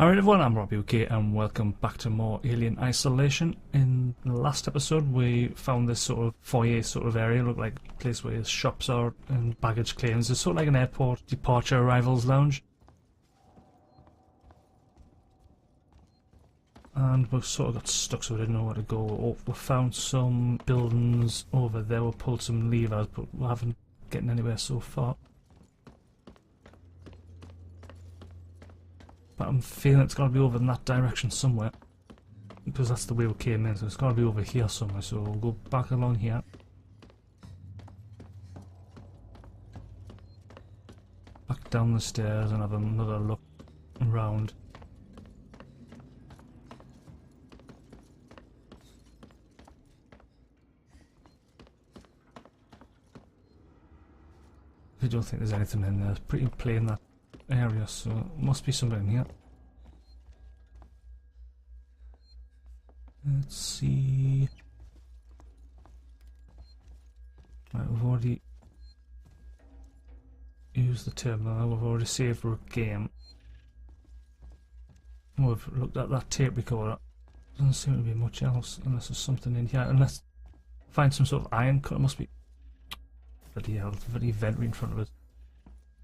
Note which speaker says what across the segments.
Speaker 1: Alright everyone, I'm Robbie UK and welcome back to more Alien Isolation. In the last episode we found this sort of foyer sort of area, looked like a place where shops are and baggage claims. It's sort of like an airport departure arrivals lounge. And we sort of got stuck so we didn't know where to go. Oh, we found some buildings over there, we pulled some levers but we haven't gotten anywhere so far. But I'm feeling it's got to be over in that direction somewhere. Because that's the way we came in, so it's got to be over here somewhere. So we'll go back along here. Back down the stairs and have another look around. I don't think there's anything in there. It's pretty plain, that area, so it must be somewhere in here. Let's see. Right, we've already used the terminal, we've already saved for a game. We've looked at that tape recorder. Doesn't seem to be much else unless there's something in here. Unless find some sort of iron cut. It must be. Bloody hell, there's a bloody vent right in front of us.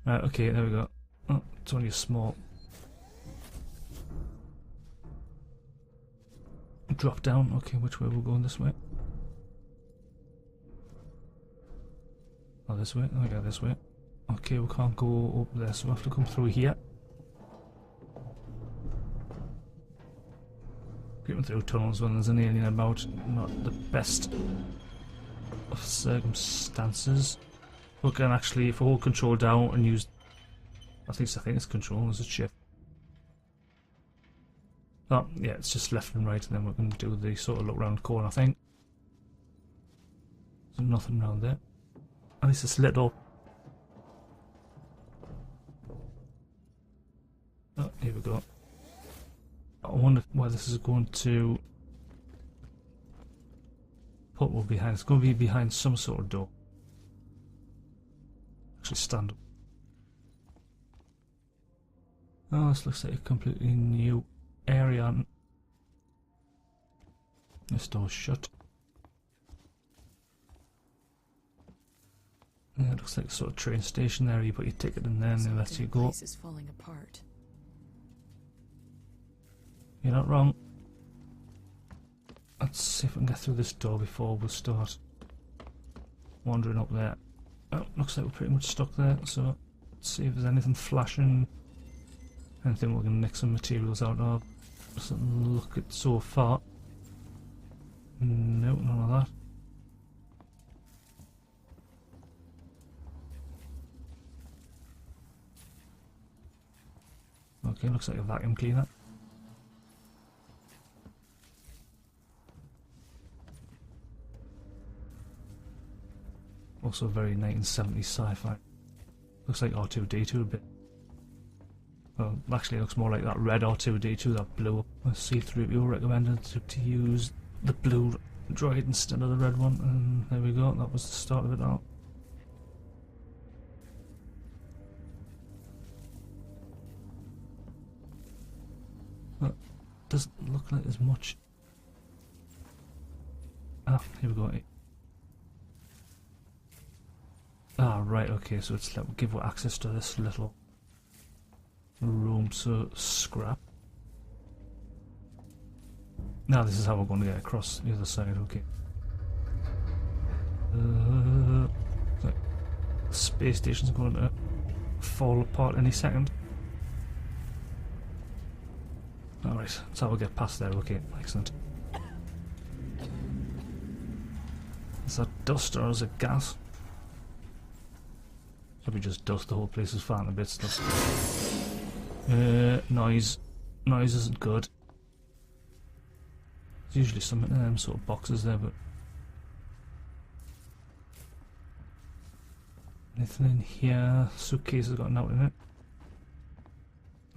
Speaker 1: Right, okay, there we go. Oh, it's only a small drop down. Okay, which way we're going? This way? Oh, this way? Okay, this way. Okay, we can't go up there, so we have to come through here. Getting through tunnels when there's an alien about, not the best of circumstances. We can actually, if we hold control down and use, I think it's control, is it shift? Oh, yeah, it's just left and right, and then we're going to do the sort of look round corner thing. There's nothing around there. At least it's lit up. Oh, here we go. I wonder where this is going to put will behind. It's going to be behind some sort of door. Actually stand up. Oh, this looks like a completely new area. This door's shut. Yeah, it looks like a sort of train station there. You put your ticket in there and they let you go.
Speaker 2: Place is falling apart.
Speaker 1: You're not wrong. Let's see if we can get through this door before we start wandering up there. Oh, looks like we're pretty much stuck there, so let's see if there's anything flashing. Anything we can nick some materials out of. Doesn't look it so far. No, none of that. Okay, looks like a vacuum cleaner. Also very 1970s sci-fi. Looks like R2-D2 a bit. Well, actually it looks more like that red R2-D2 that blew up. C-3PO recommended to use the blue droid instead of the red one, and there we go, that was the start of it all. Well, doesn't look like there's much. Ah, here we go. Ah, right, okay, so it's like, give access to this little room, so scrap. Now this is how we're going to get across the other side, okay. Like the space station's going to fall apart any second. Alright, that's how we'll get past there, okay, excellent. Is that dust or is it gas? Probably just dust, the whole place is falling a bit stuff. Noise. Noise isn't good. There's usually something in them sort of boxes there, but anything in here? Suitcase has got a note in it.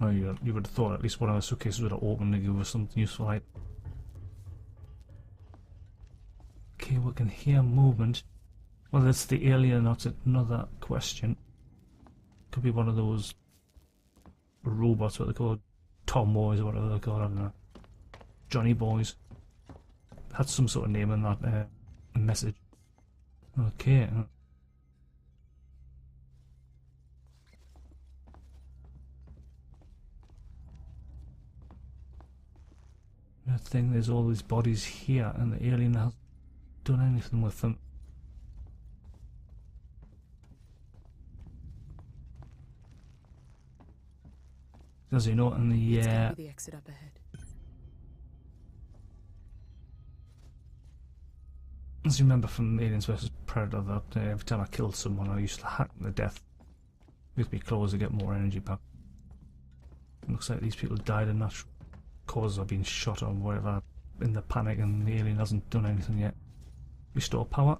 Speaker 1: Oh, you would have thought at least one of the suitcases would have opened to give us something useful, right? Okay, we can hear movement. Well, it's the alien, that's another question. Could be one of those robots, what they call Tom Boys or whatever they're called, I don't know. Johnny Boys. Had some sort of name in that message. Okay. I think there's all these bodies here and the alien hasn't done anything with them. Does he know in the
Speaker 2: the exit up ahead.
Speaker 1: As you remember from Aliens vs Predator that every time I killed someone I used to hack them to death with my claws to get more energy back. It looks like these people died in natural causes or being shot or whatever in the panic, and the alien hasn't done anything yet. Restore power.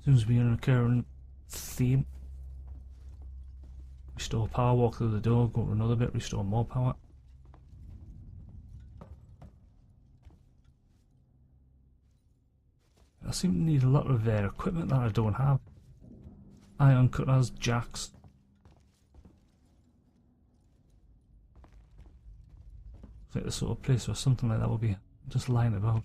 Speaker 1: Seems to be an recurring theme. Restore power, walk through the door, go to another bit, restore more power. I seem to need a lot of equipment that I don't have. Iron cutters, jacks. It's like the sort of place where something like that would be just lying about.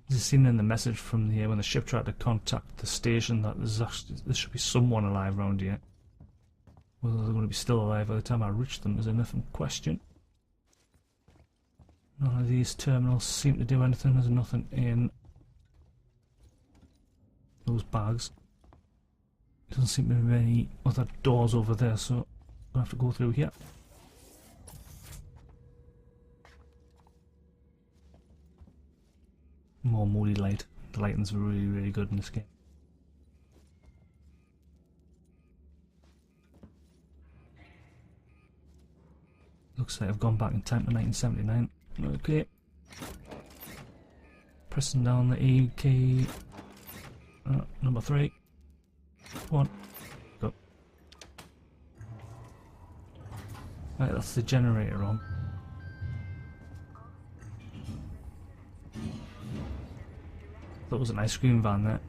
Speaker 1: As you've seen in the message from the when the ship tried to contact the station that there should be someone alive around here. Whether they're going to be still alive by the time I reach them is a different question. None of these terminals seem to do anything. There's nothing in those bags. Doesn't seem to be any other doors over there, so I'm gonna have to go through here. More moody light. The lighting's really, really good in this game. Looks like I've gone back in time to 1979. Okay. Pressing down the E key. Number 3. 1. Go. Right, that's the generator on. That was an ice cream van there.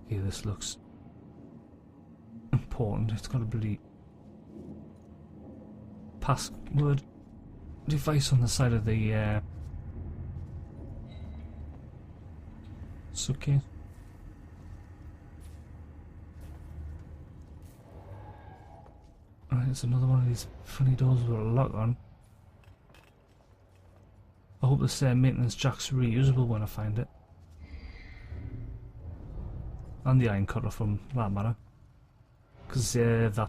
Speaker 1: Okay, this looks important. It's got a bloody password device on the side of the suitcase. Right, it's another one of these funny doors with a lock on. I hope this maintenance jack's reusable when I find it. And the iron cutter from that matter. Because this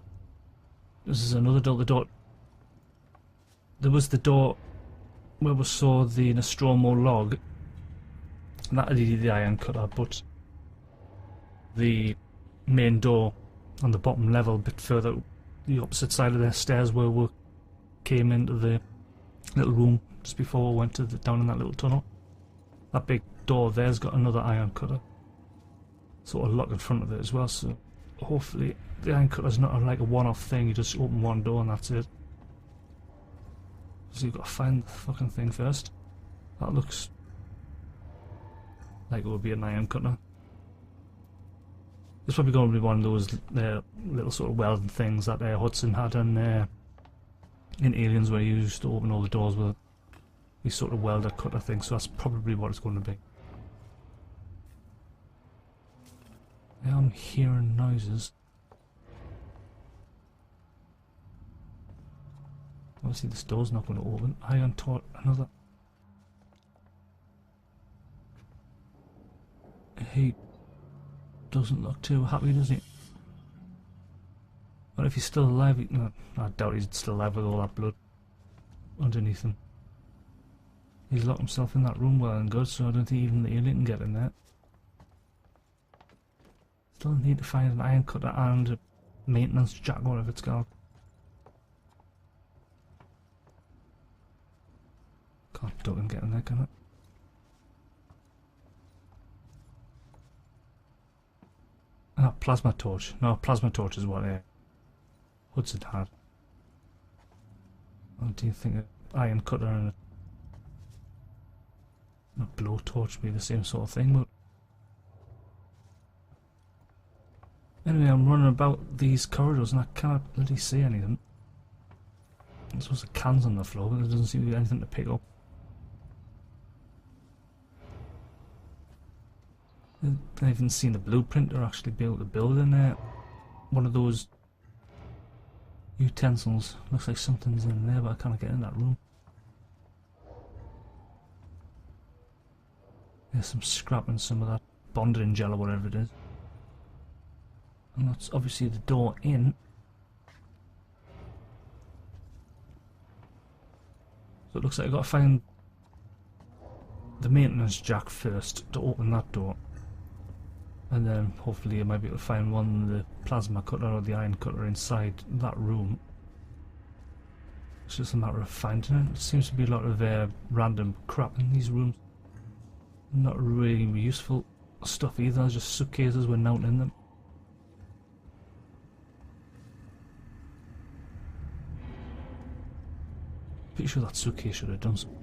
Speaker 1: is another door. The door. There was the door where we saw the Nostromo log. And that needed the iron cutter, but the main door on the bottom level, a bit further, the opposite side of the stairs where we came into the little room just before we went to down in that little tunnel. That big door there's got another iron cutter sort of lock in front of it as well, so hopefully the iron cutter's not like a one-off thing. You just open one door and that's it. So you've got to find the fucking thing first. That looks like it would be an iron cutter. It's probably going to be one of those little sort of welding things that Hudson had in Aliens, where you used to open all the doors with these sort of welder cutter things, so that's probably what it's going to be. Now I'm hearing noises. Obviously this door's not going to open. Iron torch, another. He doesn't look too happy, does he? But if he's still alive, I doubt he's still alive with all that blood underneath him. He's locked himself in that room well and good, so I don't think even the alien can get in there. Still need to find an iron cutter and a maintenance jack, whatever it's called. Can't duck and get in there, can it? Ah, plasma torch. No, plasma torch is what Hudson had. What do you think an iron cutter and a blowtorch would be the same sort of thing? But Anyway, I'm running about these corridors and I can't really see anything. There's supposed to be cans on the floor, but there doesn't seem to be anything to pick up. I haven't seen the blueprint or actually be able to build in there. One of those utensils. Looks like something's in there, but I can't get in that room. There's some scrap and some of that bonding gel or whatever it is. And that's obviously the door in. So it looks like I've got to find the maintenance jack first to open that door. And then hopefully I might be able to find one, the plasma cutter or the iron cutter inside that room. It's just a matter of finding it. There seems to be a lot of random crap in these rooms. Not really useful stuff either, just suitcases with nothing in them. Pretty sure that suitcase should have done something.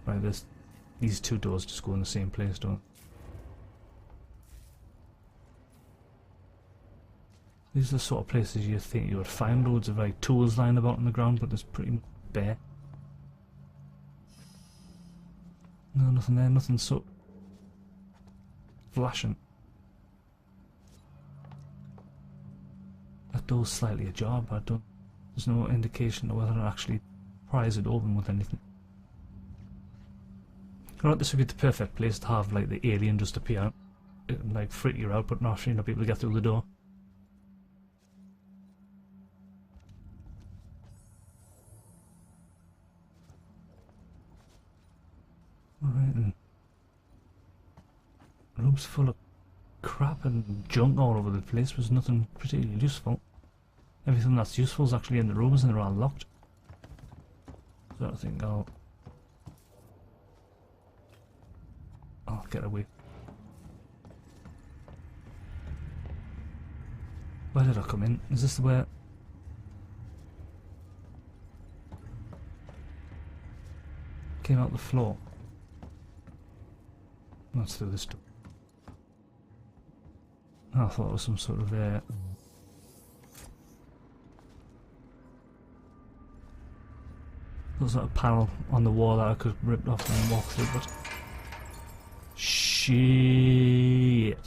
Speaker 1: Right, these two doors just go in the same place, don't they? These are the sort of places you think you would find loads of like tools lying about on the ground, but it's pretty much bare. No, nothing there, nothing so flashing. That door's slightly ajar, but there's no indication of whether it actually pries it open with anything. Alright, this would be the perfect place to have like the alien just appear. It would like freak you out, but not actually not be able to get through the door. Alright, and room's full of crap and junk all over the place. Was nothing particularly useful. Everything that's useful is actually in the rooms and they're all locked. So I think I'll get away. Where did I come in? Is this the way? Came out the floor. Let's do this door. I thought it was some sort of there was a panel on the wall that I could rip off and walk through, but shit,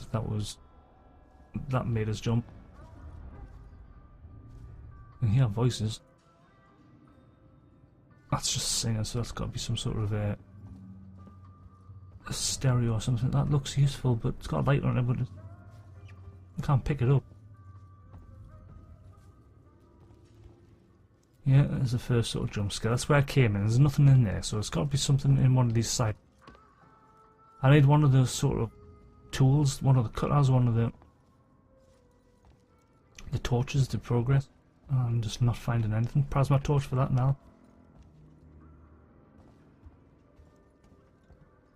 Speaker 1: that made us jump. And hear voices. That's just singing, so that's got to be some sort of a stereo or something. That looks useful, but it's got a light on it, but I can't pick it up. Yeah, there's the first sort of jump scare. That's where I came in. There's nothing in there, so it's got to be something in one of these sides. I need one of those sort of tools, one of the cutters, one of the torches to progress. I'm just not finding anything. Plasma torch for that now.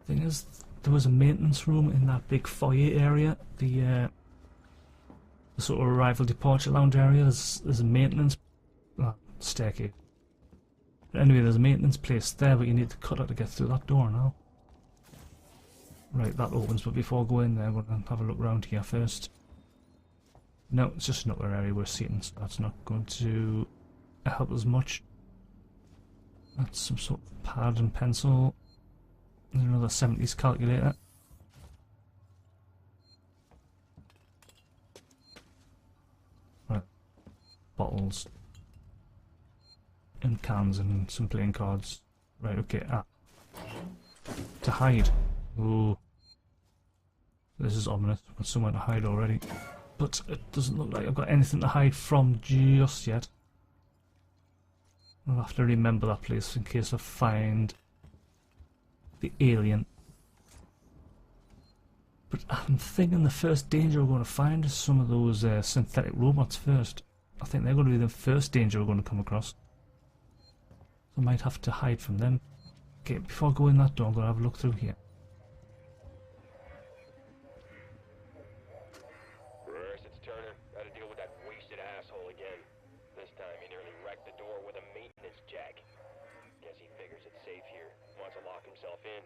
Speaker 1: Thing is, there was a maintenance room in that big foyer area. The sort of arrival departure lounge area. There's a maintenance staircase. But anyway, there's a maintenance place there, but you need the cutter to get through that door now. Right, that opens, but before I go in there, I'm going to have a look around here first. No, it's just another area we're sitting, so that's not going to help us much. That's some sort of pad and pencil. There's another 70s calculator. Right, bottles. And cans and some playing cards. Right, okay, to hide. Ooh. This is ominous. I've got somewhere to hide already. But it doesn't look like I've got anything to hide from just yet. I'll have to remember that place in case I find the alien. But I'm thinking the first danger we're going to find is some of those synthetic robots first. I think they're going to be the first danger we're going to come across. So I might have to hide from them. Okay, before I go in that door, I'm going to have a look through here.
Speaker 2: Reverse, it's Turner. Got to deal with that wasted asshole again. This time he nearly wrecked the door with a maintenance jack. Guess he figures it's safe here. Wants to lock himself in.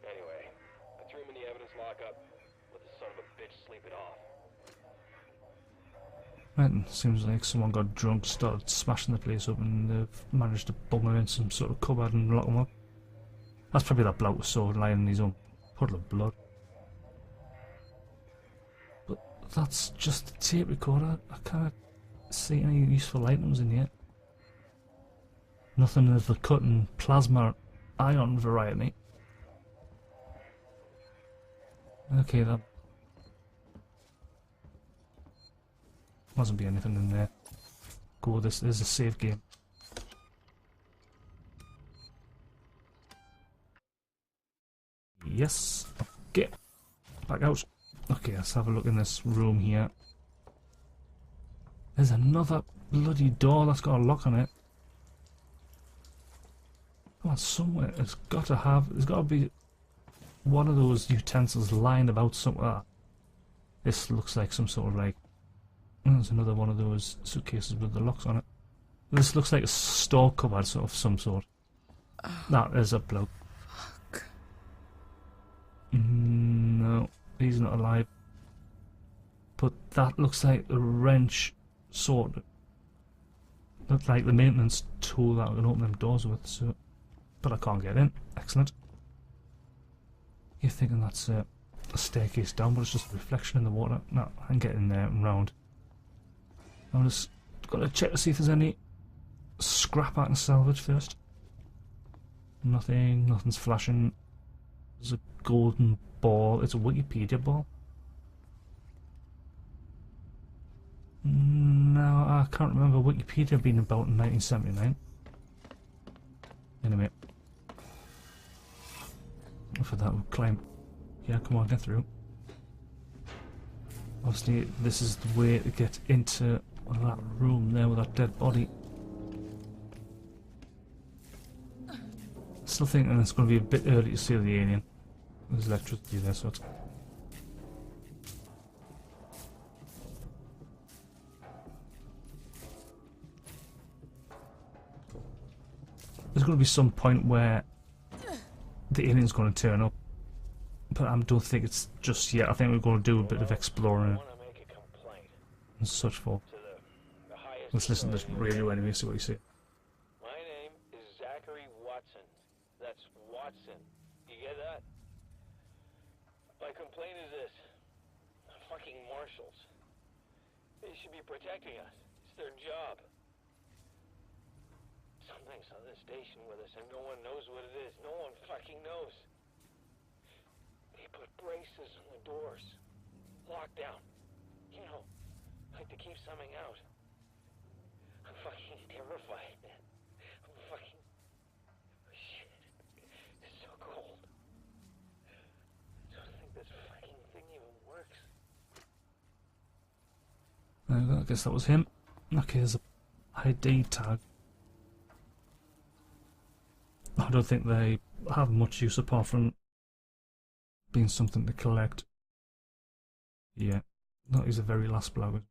Speaker 2: Anyway, I threw him in the evidence lockup. Let the son of a bitch sleep it off.
Speaker 1: Right, and seems like someone got drunk, started smashing the place up, and they've managed to bung him in some sort of cupboard and lock him up. That's probably that bloke with sword lying in his own puddle of blood. But that's just a tape recorder. I can't see any useful items in here. Nothing of the cut and plasma ion variety. Okay, that mustn't be anything in there. Go, this is a save game. Yes. Okay. Back out. Okay, let's have a look in this room here. There's another bloody door that's got a lock on it. Come on, somewhere. It's got to have. There's got to be one of those utensils lying about somewhere. This looks like some sort of like. There's another one of those suitcases with the locks on it. This looks like a store cupboard sort of some sort. That is a bloke.
Speaker 3: Fuck.
Speaker 1: No, he's not alive. But that looks like a wrench sword. Looks like the maintenance tool that I can open them doors with. So, but I can't get in. Excellent. You're thinking that's a staircase down, but it's just a reflection in the water. No, I can get in there and round. I'm just gonna check to see if there's any scrap I can salvage first. Nothing's flashing. There's a golden ball. It's a Wikipedia ball. No, I can't remember Wikipedia being about in 1979. Anyway. For that we'll climb. Yeah, come on, get through. Obviously, this is the way to get into that room there with that dead body. Still thinking it's going to be a bit early to see the alien. There's electricity there, so it's... There's going to be some point where the alien's going to turn up, but I don't think it's just yet. I think we're going to do a bit of exploring and such for. Let's listen to this radio anyway, see what you say.
Speaker 2: My name is Zachary Watson. That's Watson. You get that? My complaint is this. Fucking marshals. They should be protecting us. It's their job. Something's on this station with us and no one knows what it is. No one fucking knows. They put braces on the doors. Lockdown. You know, like to keep something out. I'm fucking terrified, man. I'm fucking... Shit. It's so cold. I don't think this fucking thing even works.
Speaker 1: I guess that was him. Okay, there's a ID tag. I don't think they have much use apart from being something to collect. Yeah, that is the very last bloke.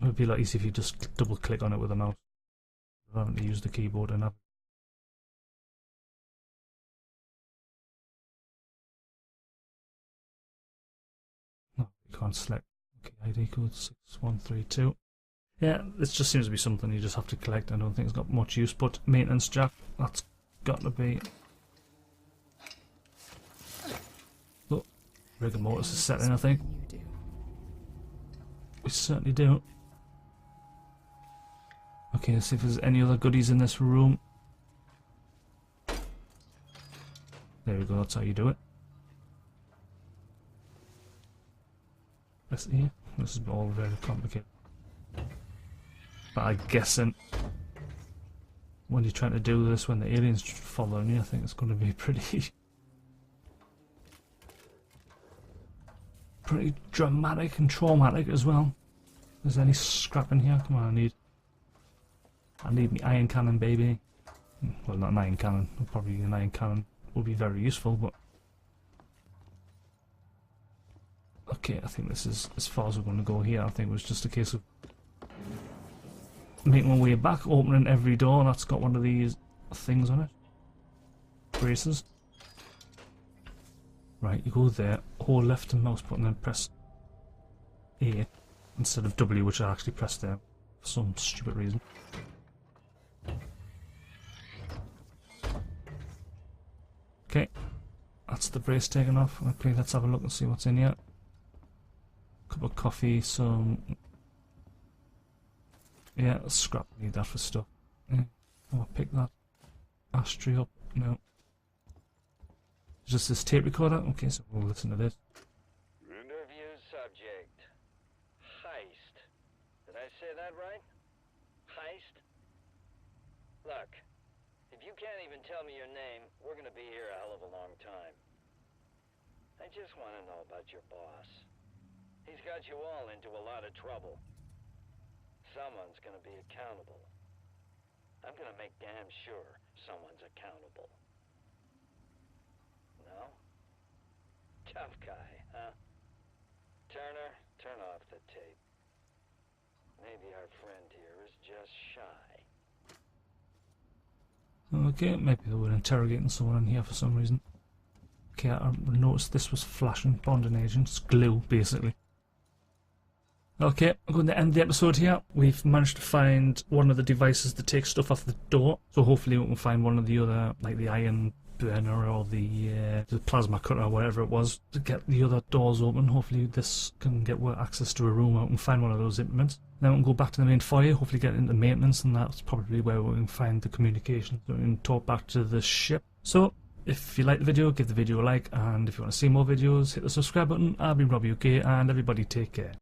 Speaker 1: It would be like easy if you just double click on it with a mouse, rather than to use the keyboard and have. No, you can't select. Okay, ID code 6132. Yeah, this just seems to be something you just have to collect. I don't think it's got much use, but maintenance jack, that's got to be. Look, rigor mortis is set in, I think. We certainly do. Okay, let's see if there's any other goodies in this room. There we go, that's how you do it. Let's see. This is all very complicated. But I'm guessing when you're trying to do this, when the alien's following you, I think it's going to be pretty dramatic and traumatic as well. Is there any scrap in here? Come on, I need my iron cannon, baby. Well, not an iron cannon. Probably an iron cannon would be very useful, but okay, I think this is as far as we're going to go here. I think it was just a case of making my way back, opening every door that's got one of these things on it. braces. Right, you go there, hold left and mouse button and press A instead of W, which I actually pressed there for some stupid reason. Okay, that's the brace taken off. Okay, let's have a look and see what's in here. Cup of coffee, some... yeah, scrap, need that for stuff. Yeah. I'll pick that ashtray up. No. Just this tape recorder? Okay, so we'll listen to this.
Speaker 2: Interview subject. Heist. Did I say that right? Heist? Look, if you can't even tell me your name, we're gonna be here a hell of a long time. I just want to know about your boss. He's got you all into a lot of trouble. Someone's gonna be accountable. I'm gonna make damn sure someone's accountable. No? Tough guy, huh? Turner, turn off the tape. Maybe our friend here is just shy.
Speaker 1: Okay, maybe they were interrogating someone in here for some reason. Okay, I noticed this was flashing bonding agents, glue basically. Okay, I'm going to end the episode here. We've managed to find one of the devices that takes stuff off the door, so hopefully we can find one of the other, like the iron burner or the plasma cutter or whatever it was, to get the other doors open. Hopefully this can get access to a room where we can find one of those implements. Then we can go back to the main foyer, hopefully get into maintenance, and that's probably where we can find the communication so we can talk back to the ship. So, if you like the video, give the video a like, and if you want to see more videos, hit the subscribe button. I've been Robbie UK, and everybody take care.